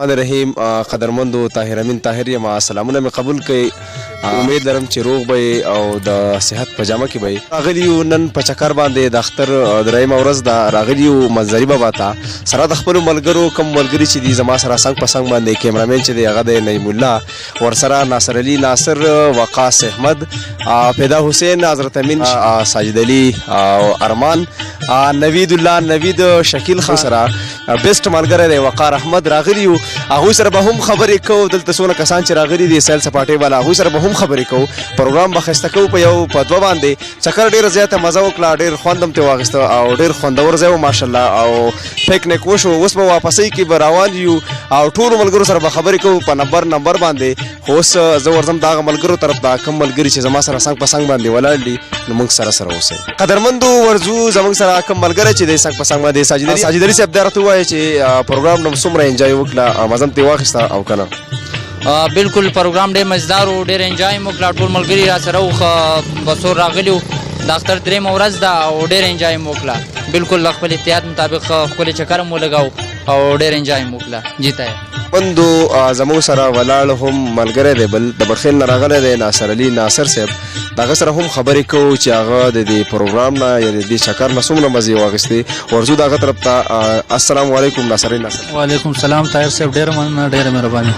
रहीम قدرمندو طاهر امین طاهر یم سلامونه مې قبول کړئ امید لرم چې روغ به او د صحت په جامه کې به راغلیو نن په چکر باندې د اختر درېیمه ورځ ده راغلیو منظري بابا ته سره د خپلو ملګرو کم ملګري چې دي زما سره څنګ په څنګ باندې کیمرامین چې دی هغه د نعیم الله ورسره ناصر علي ناصر وقاص احمد پیدا حسین حضرت امین ساجد علي او ارمان نوید الله نوید شکیل خان سره بیسټ ملګری دی وقار احمد راغلیو هغوی سره به هم خبرې کوو دلته څونه کسان چې راغلي دي سیل سپاټې والا هغوی سره به هم خبرې کوو پروګرام به ښایسته کوو په یو په دوه باندې چکر ډېره زیاته مزه وکړه ډېر خوند هم ترې واخیسته او ډېر خوندور ځای و ماشاءالله او پکنیک وشو اوس به واپسۍ کې به روان یو او ټولو ملګرو سره به خبرې کوو په نمبر باندې خو اوس زه ورځم د هغه ملګرو طرف ته کوم ملګري چې زما سره څنګ په څنګ باندې ولاړ دي نو موږ سره اوسئ قدرمندو ورځو زموږ سره کوم ملګری چې دی څنګ په څنګ باندې ساجد علي صاحب دا راته ووایه چې پروګرام نو څومره انجوای وکړه مزه م ترې واخیسته او که نه بالکل پروګرام ډېر مزدار و ډېر انجوای مو وکړه ټول ملګري را سره و بسور راغلي وو د اختر درېیمه ورځ ده او ډېر انجوای مو وکړه بالکل خپل احتیاط مطابق ښکلی چکر مو لګاو او ډېر انجوای مو وکړه جیته بندو زموږ سره ولاړ هم ملګری دی بل د بخیل نه راغلی دی ناصر علي ناصر صاحب د هغه سره هم خبرې کوو چې هغه د دې پروګرام نه یا د دې چکر نه څومره مزې واخیستې ورځو د هغه طرف ته السلام علیکم ناصر علي ناصر وعلیکم السلام طاهر صاحب ډېره مننه ډېره مهرباني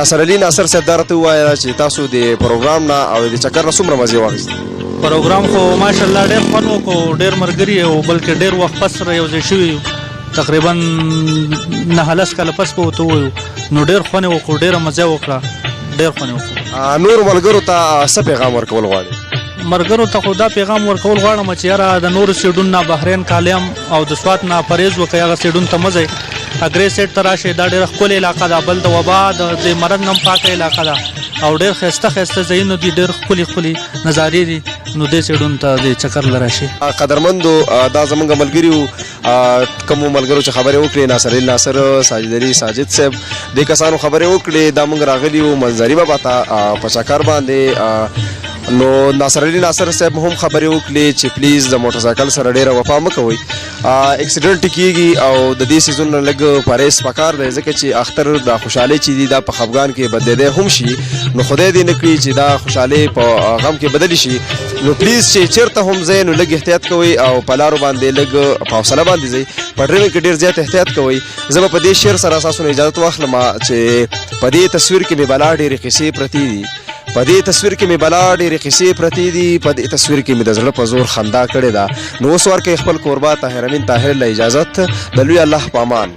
ناصر علي ناصر صاحب دا راته ووایه چې تاسو د پروګرام نه او د چکر نه څومره مزې واخیستې پروګرام خو ماشاءالله ډېر خوند وکړو ډېر ملګري او بلکې ډېر وخت پس سره یو ځای شوي تقریبا 9 کاله پس به ورته ووایو نو ډېر خوند یې وکړو ډېره مزه وکړه ډېر خوند یې وکړو نورو ملګرو ته څه پیغام ورکول غواړې ملګرو ته خو دا پیغام ورکول غواړم چې یاره د نورو سیډونو نه بحرین کالیم او د سوات نه پرهیز وکړئ هغه سیډونو ته مه ځئ اګرې سیټ ته راشئ دا ډېره ښکلې علاقه ده بل د وبا د دې مرض نه هم پاکه علاقه ده او ډېر ښایسته ځایونه دي ډېر ښکلي نظارې دي نو دې سیډونو ته د چکر له راشي قدرمندو دا زموږ ملګري وو کومو ملګرو چې خبرې وکړې ناصر علي ناصر ساجد علي ساجد صاحب دې کسانو خبرې وکړې دا موږ راغلي وو منظري بابا ته په چکر باندې نو ناصر علي ناصر صاحب هم خبرې وکړې چې پلیز د موټر سایکل سره ډېره وفا مه کوئ اکسیډنټ کیږي او د دې سیزون نه لږ پرهیز پکار دی ځکه چې اختر د خوشحالۍ چې دي دا په خفګان کې بدلېدی هم شي نو خدای دې نه کړي چې دا خوشحالۍ په غم کې بدلې شي نو پلیز چې چېرته هم ځئ نو لږ احتیاط کوئ او په لارو باندې لږ په حوصله باندې ځئ په ډریوینګ کې ډېر زیات احتیاط کوئ زه به په دې شعر سره ستاسو نه اجازت واخلم چې په دې تصویر کې مې بلا ډېرې قصې پرتې دي په دې تصویر کې مې بلا ډېرې قصې پرتې دي په دې تصویر کې مې د زړه په زور خندا کړې ده نو اوس ورکوئ خپل کوربه طاهر امین طاهر له اجازت د لوی الله په امان